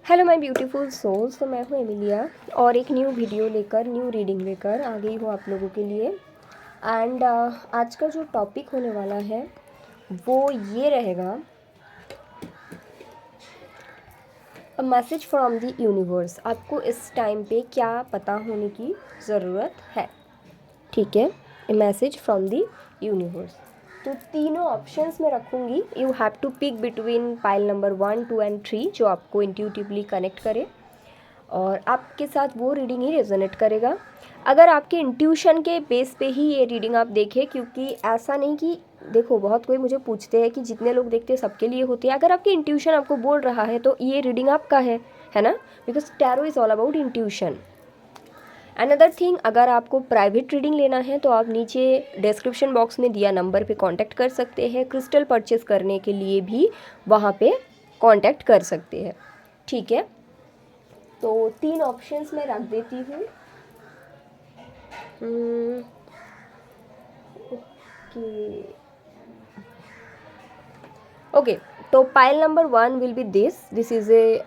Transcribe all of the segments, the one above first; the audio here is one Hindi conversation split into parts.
Hello my beautiful souls. तो मैं हूँ एमिलिया और एक न्यू वीडियो लेकर न्यू रीडिंग लेकर आ गई हूँ आप लोगों के लिए। एंड आज का जो टॉपिक होने वाला है वो ये रहेगा, a message from the universe. आपको इस टाइम पे क्या पता होने की ज़रूरत है, ठीक है। A message from the universe. तो तीनों ऑप्शंस में रखूँगी, you have to pick between pile number 1, 2 and 3 जो आपको इंट्यूटिवली कनेक्ट करे और आपके साथ वो रीडिंग ही रेजोनेट करेगा। अगर आपके इंट्यूशन के बेस पे ही ये रीडिंग आप देखें, क्योंकि ऐसा नहीं कि देखो बहुत कोई मुझे पूछते हैं कि जितने लोग देखते हैं सबके लिए होती है। अगर आपकी इंट्यूशन आपको बोल रहा है तो ये रीडिंग आपका है ना, because tarot is all about intuition. Another thing, अगर आपको प्राइवेट रीडिंग लेना है तो आप नीचे डिस्क्रिप्शन बॉक्स में दिया नंबर पे कांटेक्ट कर सकते हैं। क्रिस्टल परचेस करने के लिए भी वहाँ पे कांटेक्ट कर सकते हैं, ठीक है। तो तीन ऑप्शंस में रख देती हूँ। ओके, तो pile number 1 will be this is a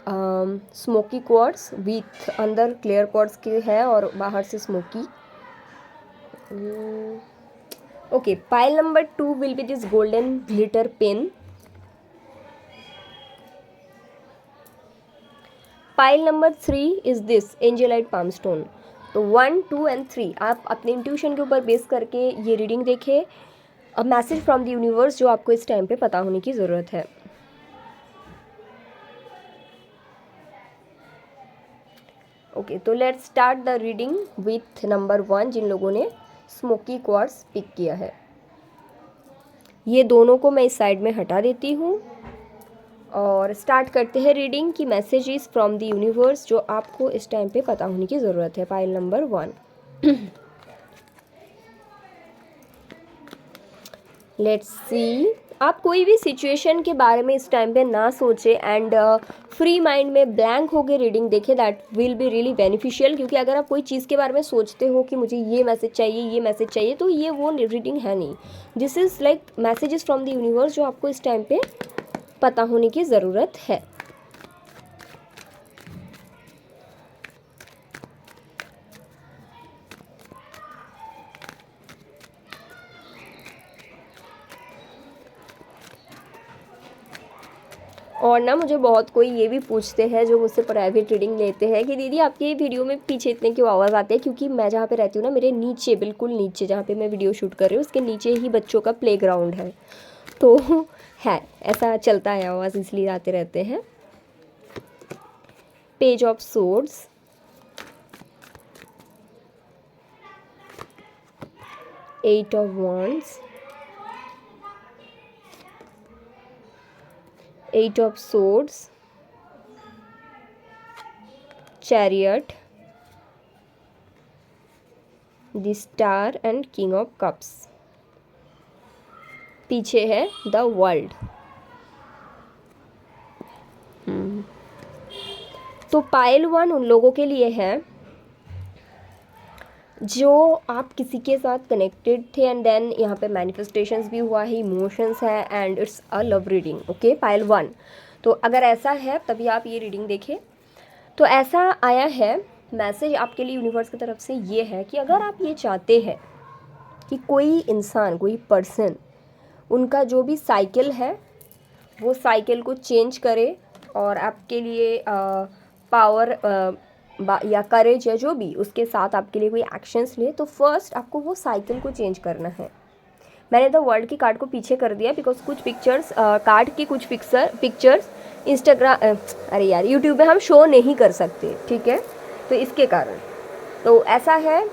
smoky quartz with अंदर क्लियर क्वार्ट्स के है और बाहर से smoky. Okay, pile number 2 will be this golden glitter pen. Pile number 3 is this angelite palm stone. तो 1, 2 एंड 3 आप अपने इंट्यूशन के ऊपर बेस करके ये रीडिंग देखें, a message from the universe जो आपको इस टाइम पे पता होने की ज़रूरत है। ओके, तो let's start the reading with number 1 जिन लोगों ने स्मोकी क्वार्ट्स पिक किया है। ये दोनों को मैं इस साइड में हटा देती हूँ और स्टार्ट करते हैं रीडिंग की मैसेजेस फ्रॉम द यूनिवर्स जो आपको इस टाइम पे पता होने की ज़रूरत है। Pile number 1। लेट्स सी, आप कोई भी सिचुएशन के बारे में इस टाइम पे ना सोचें एंड फ्री माइंड में ब्लैंक होकर रीडिंग देखें। That will be really beneficial, क्योंकि अगर आप कोई चीज़ के बारे में सोचते हो कि मुझे ये मैसेज चाहिए तो ये वो रीडिंग है नहीं। This is like messages from the universe जो आपको इस टाइम पे पता होने की ज़रूरत है। और ना मुझे बहुत कोई ये भी पूछते हैं जो मुझसे प्राइवेट रीडिंग लेते हैं कि दीदी आपके वीडियो में पीछे इतने क्यों आवाज़ आते हैं, क्योंकि मैं जहाँ पे रहती हूँ ना, मेरे नीचे बिल्कुल नीचे जहाँ पे मैं वीडियो शूट कर रही हूँ उसके नीचे ही बच्चों का प्लेग्राउंड है, तो है ऐसा चलता है आवाज़, इसलिए आते रहते हैं। Page of swords, eight of wands, eight of swords, chariot, the star and king of cups. पीछे है द वर्ल्ड। तो पाइल 1 उन लोगों के लिए है जो आप किसी के साथ कनेक्टेड थे एंड देन यहाँ पे मैनिफेस्टेशंस भी हुआ है, इमोशंस है and it's a love reading. Okay, pile 1। तो अगर ऐसा है तभी आप ये रीडिंग देखें। तो ऐसा आया है मैसेज आपके लिए यूनिवर्स की तरफ से, ये है कि अगर आप ये चाहते हैं कि कोई इंसान, कोई पर्सन, उनका जो भी साइकिल है वो साइकिल को चेंज करे और आपके लिए पावर या करेज या जो भी उसके साथ आपके लिए कोई एक्शंस ले, तो फर्स्ट आपको वो साइकिल को चेंज करना है। मैंने द वर्ल्ड की कार्ड को पीछे कर दिया बिकॉज कुछ पिक्चर्स, कार्ड की कुछ पिक्चर्स इंस्टाग्राम, अरे यार यूट्यूब पे हम शो नहीं कर सकते, ठीक है, तो इसके कारण। तो ऐसा है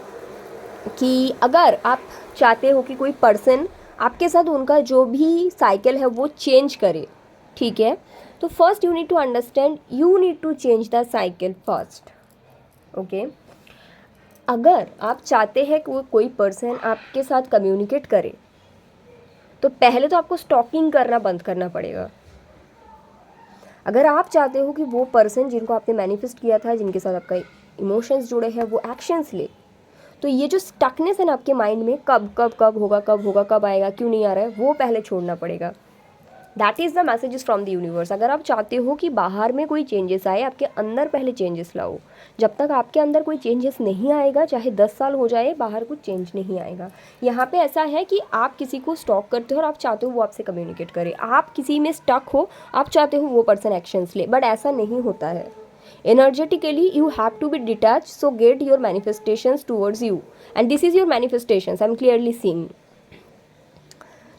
कि अगर आप चाहते हो कि कोई पर्सन आपके साथ उनका जो भी साइकिल है वो चेंज करे, ठीक है, तो first you need to understand, you need to change the cycle first. Okay, अगर आप चाहते हैं कि वो कोई पर्सन आपके साथ कम्युनिकेट करे तो पहले तो आपको स्टॉकिंग करना बंद करना पड़ेगा। अगर आप चाहते हो कि वो पर्सन जिनको आपने मैनिफेस्ट किया था, जिनके साथ आपका इमोशंस जुड़े हैं, वो एक्शंस ले, तो ये जो स्टकनेस है ना आपके माइंड में, कब कब कब होगा, कब होगा, कब आएगा, क्यों नहीं आ रहा है, वो पहले छोड़ना पड़ेगा। That is the messages from the universe. अगर आप चाहते हो कि बाहर में कोई चेंजेस आए, आपके अंदर पहले चेंजेस लाओ। जब तक आपके अंदर कोई चेंजेस नहीं आएगा, चाहे 10 साल हो जाए, बाहर कुछ चेंज नहीं आएगा। यहाँ पे ऐसा है कि आप किसी को स्टॉक करते हो और आप चाहते हो वो आपसे कम्युनिकेट करे, आप किसी में स्टक हो, आप चाहते हो वो पर्सन एक्शंस ले, बट ऐसा नहीं होता है। Energetically you have to be detach, so get your manifestations towards you and this is your manifestations, I am clearly seeing.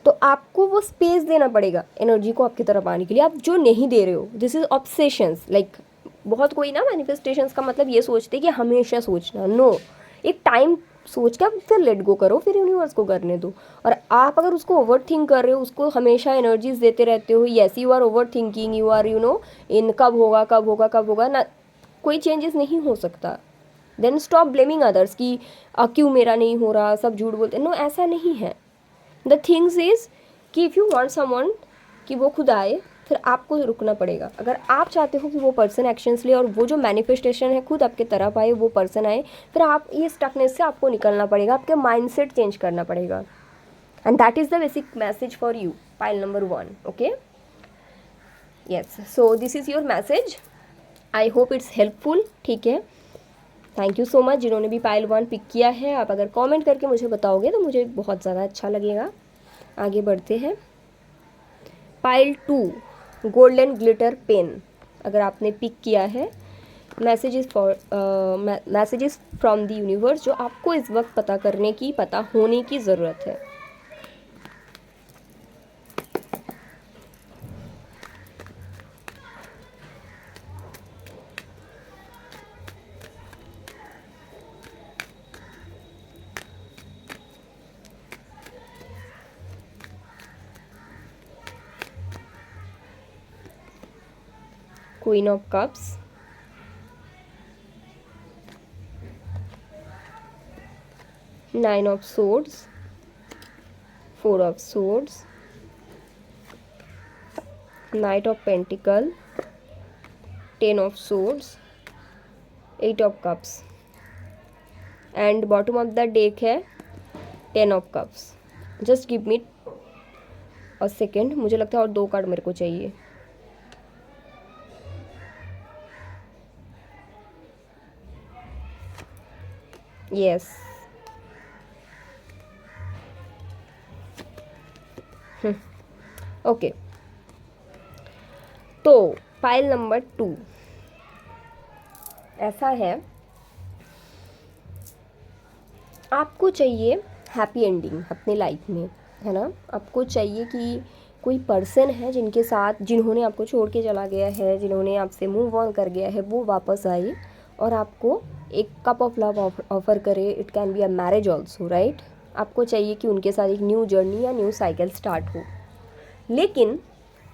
तो आपको वो स्पेस देना पड़ेगा एनर्जी को आपकी तरफ आने के लिए, आप जो नहीं दे रहे हो। दिस इज ऑब्सेशंस, लाइक बहुत कोई ना मैनिफेस्टेशंस का मतलब ये सोचते कि हमेशा सोचना, नो, एक टाइम सोच कर फिर लेट गो करो, फिर यूनिवर्स को करने दो। और आप अगर उसको ओवर थिंक कर रहे हो, उसको हमेशा एनर्जीज देते रहते हो, yes you are over thinking, you are in कब होगा कब होगा कब होगा ना, कोई चेंजेस नहीं हो सकता। देन स्टॉप ब्लेमिंग अदर्स कि क्यों मेरा नहीं हो रहा, सब झूठ बोलते, नो ऐसा नहीं है। द थिंग्स इज़ कि इफ़ यू वांट समवन कि वो खुद आए, फिर आपको रुकना पड़ेगा। अगर आप चाहते हो कि वो पर्सन एक्शंस ले और वो जो मैनिफेस्टेशन है खुद आपके तरफ आए, वो पर्सन आए, फिर आप ये स्टकनेस से आपको निकलना पड़ेगा, आपके माइंडसेट चेंज करना पड़ेगा। And that is the basic message for you, pile number 1। Okay, yes, so this is your message, I hope it's helpful. ठीक है, थैंक यू सो मच जिन्होंने भी पाइल 1 पिक किया है। आप अगर कमेंट करके मुझे बताओगे तो मुझे बहुत ज़्यादा अच्छा लगेगा। आगे बढ़ते हैं। पाइल 2, गोल्डन ग्लिटर पेन, अगर आपने पिक किया है, मैसेजेस फ्रॉम द यूनिवर्स जो आपको इस वक्त पता करने की, पता होने की ज़रूरत है। Queen of Cups, Nine of Swords, Four of Swords, Knight of Pentacle, Ten of Swords, Eight of Cups, and bottom of the deck है Ten of Cups. Just give me a second, मुझे लगता है और 2 कार्ड मेरे को चाहिए। यस, ओके, तो पाइल नंबर 2 ऐसा है, आपको चाहिए हैप्पी एंडिंग अपने लाइफ में, है ना। आपको चाहिए कि कोई पर्सन है जिनके साथ, जिन्होंने आपको छोड़ के चला गया है, जिन्होंने आपसे मूव ऑन कर गया है, वो वापस आए और आपको एक कप ऑफ लव ऑफर करे। It can be a marriage also, right. आपको चाहिए कि उनके साथ एक न्यू जर्नी या न्यू साइकिल स्टार्ट हो। लेकिन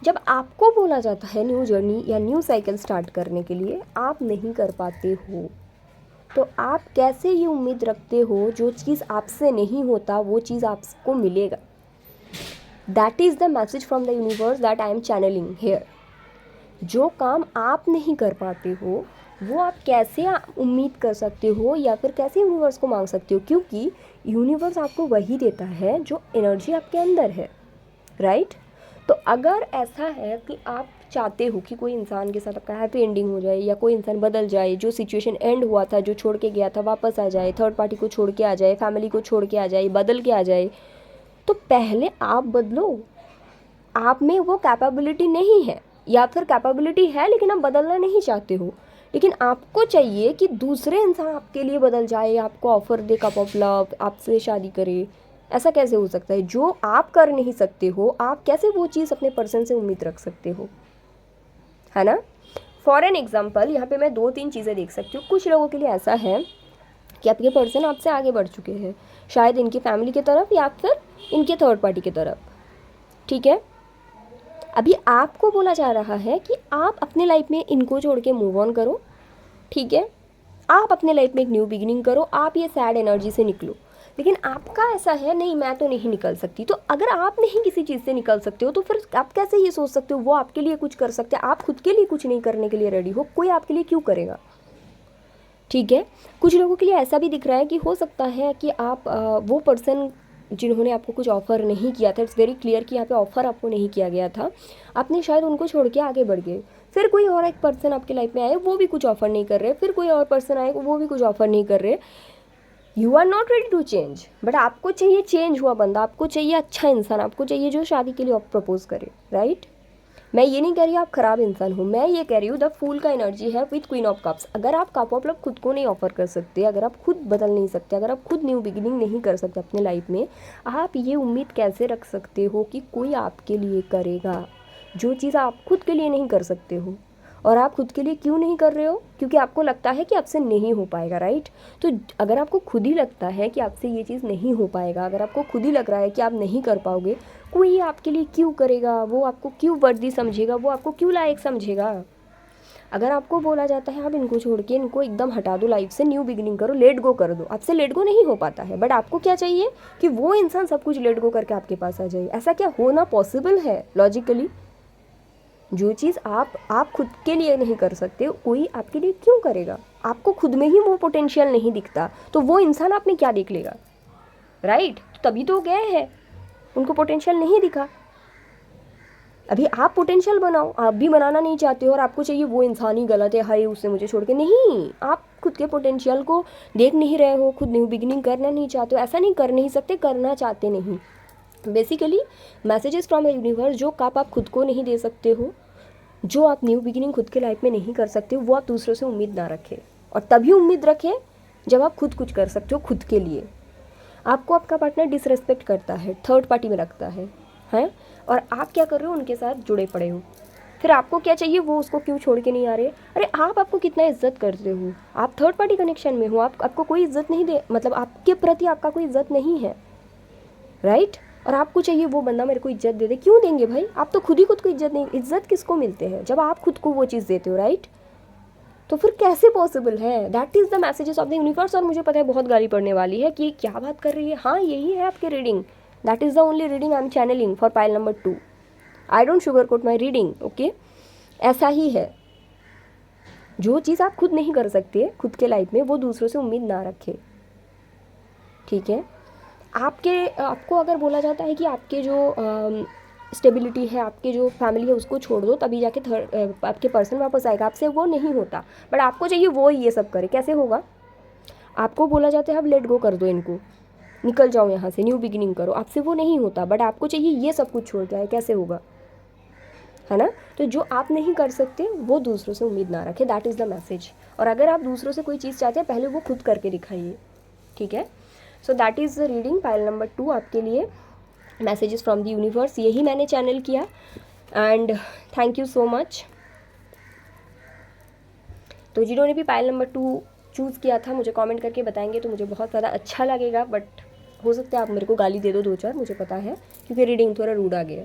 जब आपको बोला जाता है न्यू जर्नी या न्यू साइकिल स्टार्ट करने के लिए, आप नहीं कर पाते हो, तो आप कैसे ये उम्मीद रखते हो जो चीज़ आपसे नहीं होता वो चीज़ आपको मिलेगा। That is the message from the universe that I am channelling here. जो काम आप नहीं कर पाते हो वो आप कैसे उम्मीद कर सकते हो या फिर कैसे यूनिवर्स को मांग सकते हो, क्योंकि यूनिवर्स आपको वही देता है जो एनर्जी आपके अंदर है, राइट। तो अगर ऐसा है कि आप चाहते हो कि कोई इंसान के साथ आपका हैप्पी एंडिंग हो जाए या कोई इंसान बदल जाए, जो सिचुएशन एंड हुआ था, जो छोड़ के गया था वापस आ जाए, थर्ड पार्टी को छोड़ के आ जाए, फैमिली को छोड़ के आ जाए, बदल के आ जाए, तो पहले आप बदलो। आप में वो कैपेबिलिटी नहीं है या फिर कैपेबिलिटी है लेकिन आप बदलना नहीं चाहते हो, लेकिन आपको चाहिए कि दूसरे इंसान आपके लिए बदल जाए, आपको offer they cup of love, आपसे शादी करे। ऐसा कैसे हो सकता है? जो आप कर नहीं सकते हो, आप कैसे वो चीज़ अपने पर्सन से उम्मीद रख सकते हो, है ना। फॉर एन एग्जाम्पल, यहाँ पे मैं 2-3 चीज़ें देख सकती हूँ। कुछ लोगों के लिए ऐसा है कि आपके पर्सन आपसे आगे बढ़ चुके हैं, शायद इनकी फैमिली की तरफ या फिर इनके थर्ड पार्टी की तरफ, ठीक है। अभी आपको बोला जा रहा है कि आप अपने लाइफ में इनको छोड़ के मूव ऑन करो, ठीक है। आप अपने लाइफ में एक न्यू बिगिनिंग करो, आप ये सैड एनर्जी से निकलो। लेकिन आपका ऐसा है, नहीं मैं तो नहीं निकल सकती। तो अगर आप नहीं किसी चीज़ से निकल सकते हो तो फिर आप कैसे ये सोच सकते हो वो आपके लिए कुछ कर सकते हैं? आप खुद के लिए कुछ नहीं करने के लिए रेडी हो, कोई आपके लिए क्यों करेगा, ठीक है। कुछ लोगों के लिए ऐसा भी दिख रहा है कि हो सकता है कि आप वो पर्सन जिन्होंने आपको कुछ ऑफ़र नहीं किया था, इट्स वेरी क्लियर कि यहाँ पे ऑफ़र आपको नहीं किया गया था, आपने शायद उनको छोड़ के आगे बढ़ गए। फिर कोई और एक पर्सन आपकी लाइफ में आए, वो भी कुछ ऑफ़र नहीं कर रहे, फिर कोई और पर्सन आए, वो भी कुछ ऑफ़र नहीं कर रहे। You are not ready to change, but आपको चाहिए चेंज हुआ बंदा, आपको चाहिए अच्छा इंसान, आपको चाहिए जो शादी के लिए प्रपोज करे, राइट? मैं ये नहीं कह रही आप ख़राब इंसान हो, मैं ये कह रही हूँ द फूल का एनर्जी है विथ क्वीन ऑफ कप्स। अगर आप कप ऑफ लव खुद को नहीं ऑफर कर सकते, अगर आप खुद बदल नहीं सकते, अगर आप खुद न्यू बिगिनिंग नहीं कर सकते अपने लाइफ में, आप ये उम्मीद कैसे रख सकते हो कि कोई आपके लिए करेगा जो चीज़ आप खुद के लिए नहीं कर सकते हो? और आप खुद के लिए क्यों नहीं कर रहे हो? क्योंकि आपको लगता है कि आपसे नहीं हो पाएगा, राइट? तो अगर आपको खुद ही लगता है कि आपसे ये चीज़ नहीं हो पाएगा, अगर आपको खुद ही लग रहा है कि आप नहीं कर पाओगे, कोई आपके लिए क्यों करेगा? वो आपको क्यों वर्दी समझेगा? वो आपको क्यों लायक समझेगा? अगर आपको बोला जाता है आप इनको छोड़ के इनको एकदम हटा दो लाइफ से, न्यू बिगिनिंग करो, लेट गो कर दो, आपसे लेट गो नहीं हो पाता है, बट आपको क्या चाहिए कि वो इंसान सब कुछ लेट गो करके आपके पास आ जाए। ऐसा क्या होना पॉसिबल है लॉजिकली? जो चीज़ आप खुद के लिए नहीं कर सकते, कोई आपके लिए क्यों करेगा? आपको खुद में ही वो पोटेंशियल नहीं दिखता, तो वो इंसान आप में क्या देख लेगा, राइट? तभी तो गए हैं, उनको पोटेंशियल नहीं दिखा। अभी आप पोटेंशियल बनाओ, आप भी बनाना नहीं चाहते हो और आपको चाहिए वो इंसान ही गलत है, हाय उससे मुझे छोड़ के। नहीं, आप खुद के पोटेंशियल को देख नहीं रहे हो, खुद न्यू बिगिनिंग करना नहीं चाहते हो। ऐसा नहीं कर नहीं सकते, करना चाहते नहीं। Basically messages from the universe, जो कप आप खुद को नहीं दे सकते हो, जो आप न्यू बिगिनिंग खुद के लाइफ में नहीं कर सकते हो, वो आप दूसरों से उम्मीद ना रखें। और तभी उम्मीद रखें जब आप खुद कुछ कर सकते हो खुद के लिए। आपको आपका पार्टनर डिसरेस्पेक्ट करता है, थर्ड पार्टी में रखता है, हैं? और आप क्या कर रहे हो? उनके साथ जुड़े पड़े हो। फिर आपको क्या चाहिए? वो उसको क्यों छोड़ के नहीं आ रहे? अरे आपको कितना इज्जत करते हो, आप थर्ड पार्टी कनेक्शन में हो, आपको कोई इज्जत नहीं दे, मतलब आपके प्रति आपका कोई इज्जत नहीं है, राइट? और आपको चाहिए वो बंदा मेरे को इज्जत दे दे। क्यों देंगे भाई? आप तो खुद ही खुद को इज्जत नहीं, इज्जत किसको मिलते हैं? जब आप खुद को वो चीज़ देते हो, राइट? तो फिर कैसे पॉसिबल है? That is the messages of the universe. और मुझे पता है बहुत गाली पड़ने वाली है कि क्या बात कर रही है। हाँ, यही है आपकी reading. That is the only reading I am channelling for pile number 2। I don't sugar coat my reading, okay? ऐसा ही है, जो चीज़ आप खुद नहीं कर सकते खुद के लाइफ में, वो दूसरों से उम्मीद ना रखें, ठीक है? आपको अगर बोला जाता है कि आपके जो स्टेबिलिटी है, आपके जो फैमिली है उसको छोड़ दो तभी जाके आपके पर्सन वापस आएगा, आपसे वो नहीं होता, बट आपको चाहिए वो ही ये सब करे। कैसे होगा? आपको बोला जाता है अब लेट गो कर दो इनको, निकल जाओ यहाँ से, न्यू बिगिनिंग करो, आपसे वो नहीं होता, बट आपको चाहिए ये सब कुछ छोड़ के आए। कैसे होगा? है ना? तो जो आप नहीं कर सकते वो दूसरों से उम्मीद ना रखें, दैट इज़ द मैसेज। और अगर आप दूसरों से कोई चीज़ चाहते हैं, पहले वो खुद करके दिखाइए, ठीक है? So that is the reading pile number 2 आपके लिए, मैसेजेस फ्रॉम द यूनिवर्स। यही मैंने चैनल किया and thank you so much. तो जिन्होंने भी पाइल नंबर 2 चूज़ किया था, मुझे कमेंट करके बताएंगे तो मुझे बहुत ज़्यादा अच्छा लगेगा, बट हो सकता है आप मेरे को गाली दे दो 2-4, मुझे पता है, क्योंकि रीडिंग थोड़ा रूड आ गया।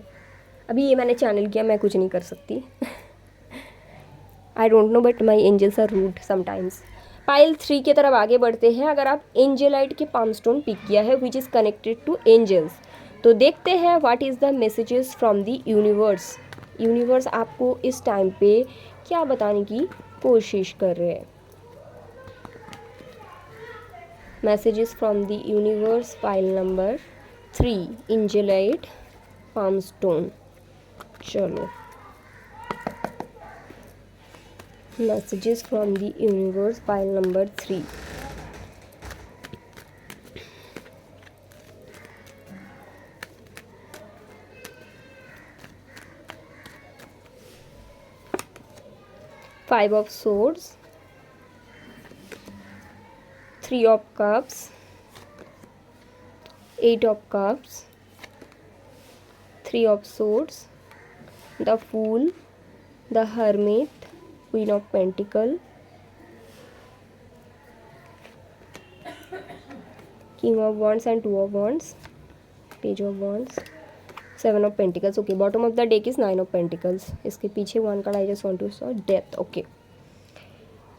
अभी ये मैंने चैनल किया, मैं कुछ नहीं कर सकती। I don't know, but my angels are rude sometimes. Pile 3 की तरफ आगे बढ़ते हैं। अगर आप एंजेलाइट के पाम स्टोन पिक किया है which is connected to angels, तो देखते हैं what is the messages from the universe. Universe आपको इस टाइम पे क्या बताने की कोशिश कर रहे हैं? Messages from the universe, pile number 3, angelite palm stone. चलो, messages from the universe, pile number 3. Five of Swords, 3 of Cups, 8 of Cups, 3 of Swords, the Fool, the Hermit, Queen of Pentacles, King of Wands and 2 of Wands, Page of Wands, 7 of Pentacles. Okay, bottom of the deck is 9 of Pentacles. इसके पीछे 1 card I just want to saw Death. Okay,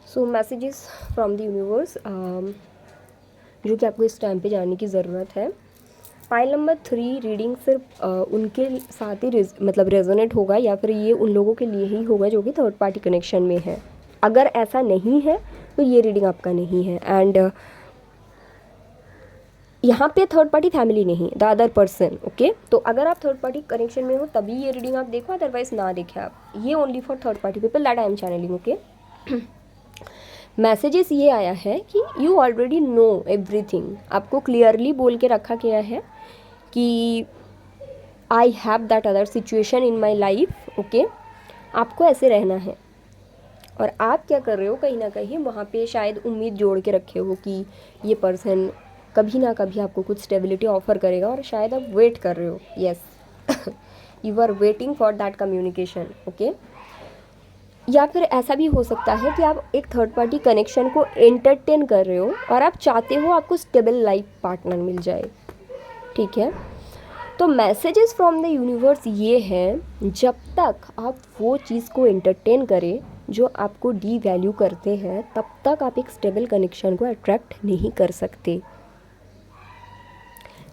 so messages from the universe जो कि आपको इस टाइम पे जानने की ज़रूरत है। पाइल नंबर 3 रीडिंग सिर्फ उनके साथ ही मतलब रेजोनेट होगा, या फिर ये उन लोगों के लिए ही होगा जो कि थर्ड पार्टी कनेक्शन में है। अगर ऐसा नहीं है तो ये रीडिंग आपका नहीं है। एंड यहाँ पे थर्ड पार्टी फैमिली नहीं, द अदर पर्सन, ओके। तो अगर आप थर्ड पार्टी कनेक्शन में हो तभी ये रीडिंग आप देखो, अदरवाइज ना देखें आप। ये only for third party people that I am channelling, okay. Messages ये आया है कि यू ऑलरेडी नो एवरीथिंग, आपको क्लियरली बोल के रखा गया है कि I have that other situation in my life, okay. आपको ऐसे रहना है और आप क्या कर रहे हो, कहीं ना कहीं वहाँ पे शायद उम्मीद जोड़ के रखे हो कि ये पर्सन कभी ना कभी आपको कुछ स्टेबिलिटी ऑफर करेगा और शायद आप वेट कर रहे हो, yes, you are waiting for that communication, okay. या फिर ऐसा भी हो सकता है कि आप एक थर्ड पार्टी कनेक्शन को एंटरटेन कर रहे हो और आप चाहते हो आपको स्टेबल लाइफ पार्टनर मिल जाए, ठीक है। तो मैसेजेस फ्रॉम द यूनिवर्स ये हैं, जब तक आप वो चीज़ को एंटरटेन करें जो आपको डी वैल्यू करते हैं, तब तक आप एक स्टेबल कनेक्शन को अट्रैक्ट नहीं कर सकते।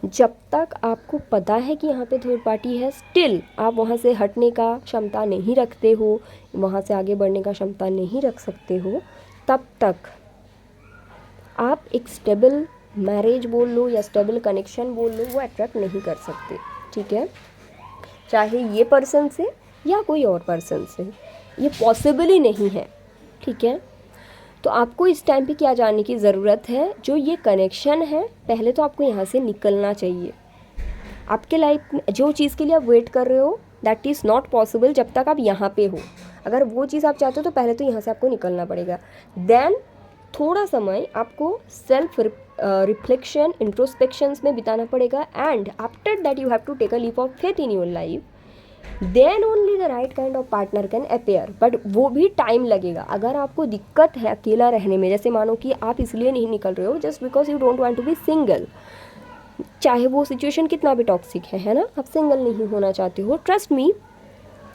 जब तक आपको पता है कि यहाँ पे थर्ड पार्टी है, स्टिल आप वहाँ से हटने का क्षमता नहीं रखते हो, वहाँ से आगे बढ़ने का क्षमता नहीं रख सकते हो, तब तक आप एक स्टेबल मैरिज बोल लो या स्टेबल कनेक्शन बोल लो, वो अट्रैक्ट नहीं कर सकते, ठीक है। चाहे ये पर्सन से या कोई और पर्सन से, ये पॉसिबल ही नहीं है, ठीक है। तो आपको इस टाइम पे क्या जानने की ज़रूरत है, जो ये कनेक्शन है, पहले तो आपको यहाँ से निकलना चाहिए। आपके लाइफ में जो चीज़ के लिए आप वेट कर रहे हो दैट इज़ नॉट पॉसिबल जब तक आप यहाँ पे हो। अगर वो चीज़ आप चाहते हो तो पहले तो यहाँ से आपको निकलना पड़ेगा। देन थोड़ा समय आपको सेल्फ रिफ्लेक्शन, इंट्रोस्पेक्शंस में बिताना पड़ेगा, and after that you have to take a leap of faith in your life, then only the right kind of partner can appear. But वो भी टाइम लगेगा। अगर आपको दिक्कत है अकेला रहने में, जैसे मानो कि आप इसलिए नहीं निकल रहे हो just because you don't want to be single, चाहे वो सिचुएशन कितना भी टॉक्सिक है ना, आप सिंगल नहीं होना चाहते हो, ट्रस्ट मी,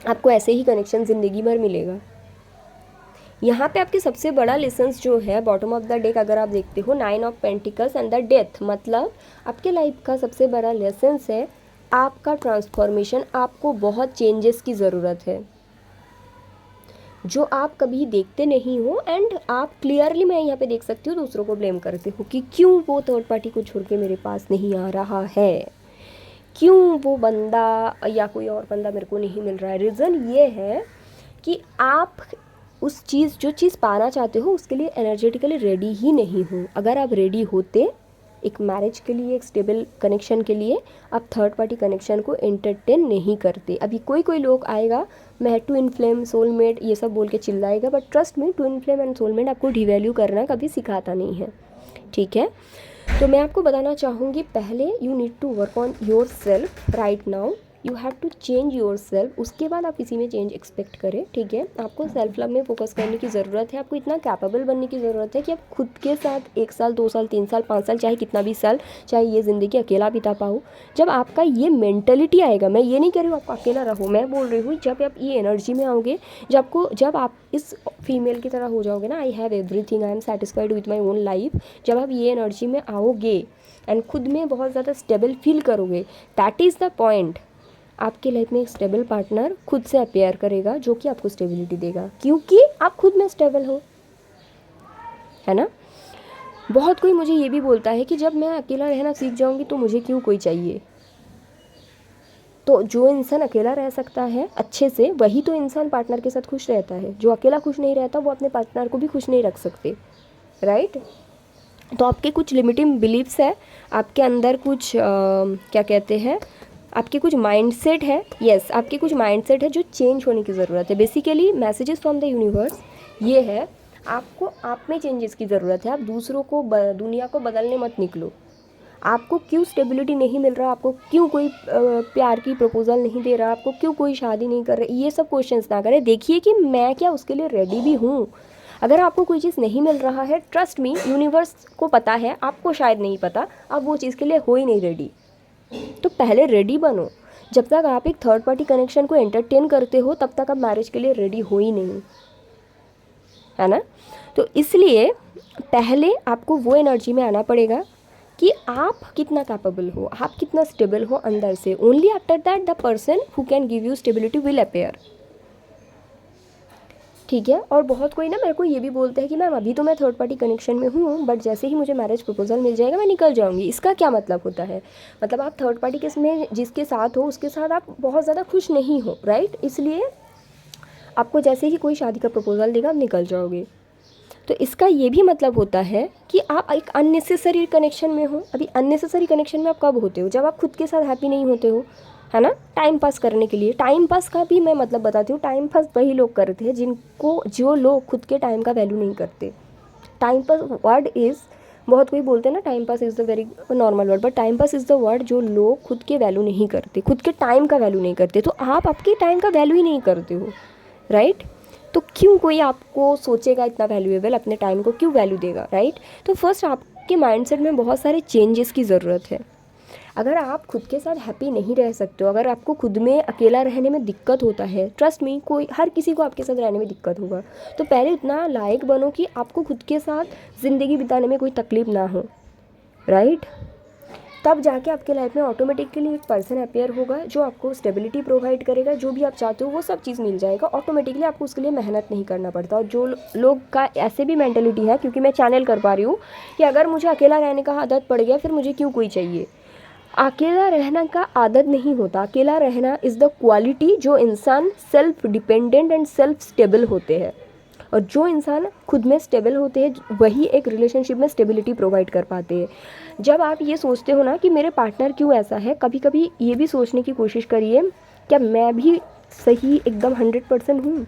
आपको ऐसे ही कनेक्शन ज़िंदगी भर मिलेगा। यहाँ पे आपके सबसे बड़ा लेसन्स जो है बॉटम ऑफ द डेक अगर आप देखते हो, 9 of pentacles and the death, मतलब आपके लाइफ का सबसे बड़ा लेसन्स है आपका ट्रांसफॉर्मेशन। आपको बहुत चेंजेस की ज़रूरत है जो आप कभी देखते नहीं हो, एंड आप क्लियरली, मैं यहाँ पे देख सकती हूँ, दूसरों को ब्लेम करते हो कि क्यों वो थर्ड पार्टी को छोड़ के मेरे पास नहीं आ रहा है, क्यों वो बंदा या कोई और बंदा मेरे को नहीं मिल रहा है। रीज़न ये है कि आप उस चीज़, जो चीज़ पाना चाहते हो, उसके लिए एनर्जेटिकली रेडी ही नहीं हो। अगर आप रेडी होते एक मैरिज के लिए, एक स्टेबल कनेक्शन के लिए, आप थर्ड पार्टी कनेक्शन को एंटरटेन नहीं करते। अभी कोई कोई लोग आएगा, मैं ट्विन फ्लेम, सोलमेट, ये सब बोल के चिल्लाएगा, but trust me, twin flame and soulmate आपको डिवैल्यू करना कभी सिखाता नहीं है, ठीक है। तो मैं आपको बताना चाहूँगी, पहले you need to work on yourself right now, you have to change yourself. उसके बाद आप किसी में चेंज एक्सपेक्ट करें, ठीक है। आपको सेल्फ लव में फोकस करने की ज़रूरत है। आपको इतना कैपेबल बनने की ज़रूरत है कि आप खुद के साथ 1 साल, 2 साल, 3 साल, 5 साल, चाहे कितना भी साल, चाहे ये ज़िंदगी अकेला बिता पाओ। जब आपका ये मेंटलिटी आएगा, मैं ये नहीं कह रही हूँ आप अकेला रहो, मैं बोल रही हूँ जब आप ये एनर्जी में आओगे, जब आप इस फीमेल की तरह हो जाओगे ना, I have everything, I am satisfied with my own life, जब आप ये एनर्जी में आओगे एंड खुद में बहुत ज़्यादा स्टेबल फील करोगे, दैट इज़ द पॉइंट। आपके लाइफ में एक स्टेबल पार्टनर खुद से अपेयर करेगा जो कि आपको स्टेबिलिटी देगा, क्योंकि आप खुद में स्टेबल हो, है ना। बहुत कोई मुझे ये भी बोलता है कि जब मैं अकेला रहना सीख जाऊंगी तो मुझे क्यों कोई चाहिए। तो जो इंसान अकेला रह सकता है अच्छे से, वही तो इंसान पार्टनर के साथ खुश रहता है। जो अकेला खुश नहीं रहता वो अपने पार्टनर को भी खुश नहीं रख सकते, राइट। तो आपके कुछ लिमिटिंग बिलीव्स है, आपके अंदर कुछ क्या कहते हैं, आपके कुछ माइंडसेट है, यस, आपके कुछ माइंडसेट है जो चेंज होने की ज़रूरत है। Basically messages from the universe ये है, आपको आप में चेंजेस की ज़रूरत है। आप दूसरों को, दुनिया को बदलने मत निकलो। आपको क्यों स्टेबिलिटी नहीं मिल रहा, आपको क्यों कोई प्यार की प्रपोजल नहीं दे रहा, आपको क्यों कोई शादी नहीं कर रहा, ये सब क्वेश्चंस ना करें। देखिए कि मैं क्या उसके लिए रेडी भी हूँ। अगर आपको कोई चीज़ नहीं मिल रहा है, ट्रस्ट मी, यूनिवर्स को पता है, आपको शायद नहीं पता, आप वो चीज़ के लिए हो ही नहीं रेडी। तो पहले रेडी बनो। जब तक आप एक थर्ड पार्टी कनेक्शन को एंटरटेन करते हो, तब तक आप मैरिज के लिए रेडी हो ही नहीं, है ना। तो इसलिए पहले आपको वो एनर्जी में आना पड़ेगा कि आप कितना कैपेबल हो, आप कितना स्टेबल हो अंदर से। Only after that the person who can give you stability will appear. ठीक है। और बहुत कोई ना मेरे को ये भी बोलते हैं कि मैम अभी तो मैं थर्ड पार्टी कनेक्शन में हूँ, बट जैसे ही मुझे मैरिज प्रपोजल मिल जाएगा मैं निकल जाऊँगी। इसका क्या मतलब होता है? मतलब आप थर्ड पार्टी केस में जिसके साथ हो उसके साथ आप बहुत ज़्यादा खुश नहीं हो, राइट? इसलिए आपको जैसे ही कोई शादी का प्रपोजल देगा आप निकल जाओगे। तो इसका ये भी मतलब होता है कि आप एक अननेसेसरी कनेक्शन में हो। अभी अननेसेसरी कनेक्शन में आप कब होते हो? जब आप खुद के साथ हैप्पी नहीं होते हो, है ना? टाइम पास करने के लिए। टाइम पास का भी मैं मतलब बताती हूँ, टाइम पास वही लोग करते हैं जो लोग खुद के टाइम का वैल्यू नहीं करते। टाइम पास वर्ड इज़, बहुत कोई बोलते हैं ना time pass is the very normal word, but time pass is the word जो लोग खुद के वैल्यू नहीं करते, खुद के टाइम का वैल्यू नहीं करते। तो आप आपके टाइम का वैल्यू ही नहीं करते हो, राइट? तो क्यों कोई आपको सोचेगा इतना वैल्यूएबल, अपने टाइम को क्यों वैल्यू देगा, राइट? तो फर्स्ट आपके माइंडसेट में बहुत सारे चेंजेस की ज़रूरत है। अगर आप खुद के साथ हैप्पी नहीं रह सकते हो, अगर आपको खुद में अकेला रहने में दिक्कत होता है, ट्रस्ट मी, हर किसी को आपके साथ रहने में दिक्कत होगा, तो पहले इतना लायक बनो कि आपको खुद के साथ ज़िंदगी बिताने में कोई तकलीफ़ ना हो, राइट? तब जाके आपके लाइफ में ऑटोमेटिकली एक पर्सन अपेयर होगा जो आपको स्टेबिलिटी प्रोवाइड करेगा। जो भी आप चाहते हो वो सब चीज़ मिल जाएगा ऑटोमेटिकली, आपको उसके लिए मेहनत नहीं करना पड़ता। और जो लोग का ऐसे भी मेंटेलिटी है, क्योंकि मैं चैनल कर पा रही हूँ कि अगर मुझे अकेला रहने का आदत पड़ गया फिर मुझे क्यों कोई चाहिए। अकेला रहना का आदत नहीं होता, अकेला रहना इज़ द क्वालिटी जो इंसान self dependent and self stable होते हैं। और जो इंसान खुद में स्टेबल होते हैं वही एक रिलेशनशिप में स्टेबिलिटी प्रोवाइड कर पाते हैं। जब आप ये सोचते हो ना कि मेरे पार्टनर क्यों ऐसा है, कभी कभी ये भी सोचने की कोशिश करिए, क्या मैं भी सही एकदम 100% हूँ?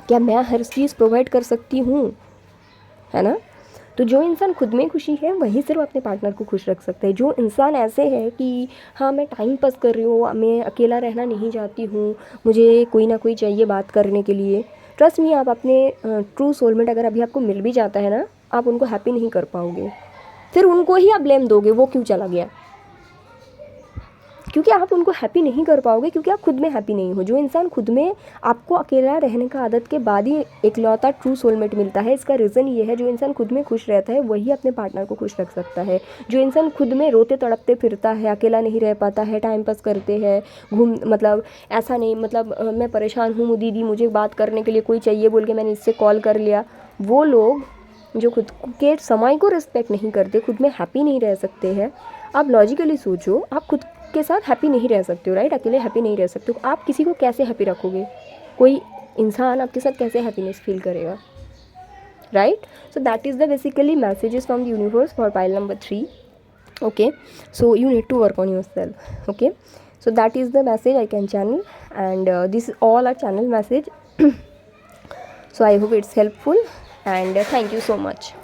क्या मैं हर चीज़ प्रोवाइड कर सकती हूँ, है ना? तो जो इंसान खुद में खुशी है वही सिर्फ अपने पार्टनर को खुश रख सकता है। जो इंसान ऐसे है कि हाँ मैं टाइम पास कर रही हूँ, मैं अकेला रहना नहीं चाहती हूँ, मुझे कोई ना कोई चाहिए बात करने के लिए, ट्रस्ट मी, आप अपने ट्रू सोलमेट अगर अभी आपको मिल भी जाता है ना, आप उनको हैप्पी नहीं कर पाओगे। फिर उनको ही आप ब्लेम दोगे वो क्यों चला गया, क्योंकि आप उनको हैप्पी नहीं कर पाओगे, क्योंकि आप खुद में हैप्पी नहीं हो। जो इंसान खुद में, आपको अकेला रहने का आदत के बाद ही एकलौता ट्रू सोलमेट मिलता है, इसका रीज़न ये है जो इंसान खुद में खुश रहता है वही अपने पार्टनर को खुश रख सकता है। जो इंसान खुद में रोते तड़पते फिरता है, अकेला नहीं रह पाता है, टाइम पास करते हैं, मतलब ऐसा नहीं, मतलब मैं परेशान हूँ दीदी मुझे बात करने के लिए कोई चाहिए बोल के मैंने इससे कॉल कर लिया, वो लोग जो खुद के समय को रिस्पेक्ट नहीं करते, खुद में हैप्पी नहीं रह सकते हैं। आप लॉजिकली सोचो, आप खुद के साथ हैप्पी नहीं रह सकते हो, राइट? अकेले हैप्पी नहीं रह सकते हो, आप किसी को कैसे हैप्पी रखोगे? कोई इंसान आपके साथ कैसे हैप्पीनेस फील करेगा, right? So that is the basically messages from the universe for pile number 3. Okay, so you need to work on yourself. Okay, so that is the message I can channel, and this is all our channel message. So I hope it's helpful, and thank you so much.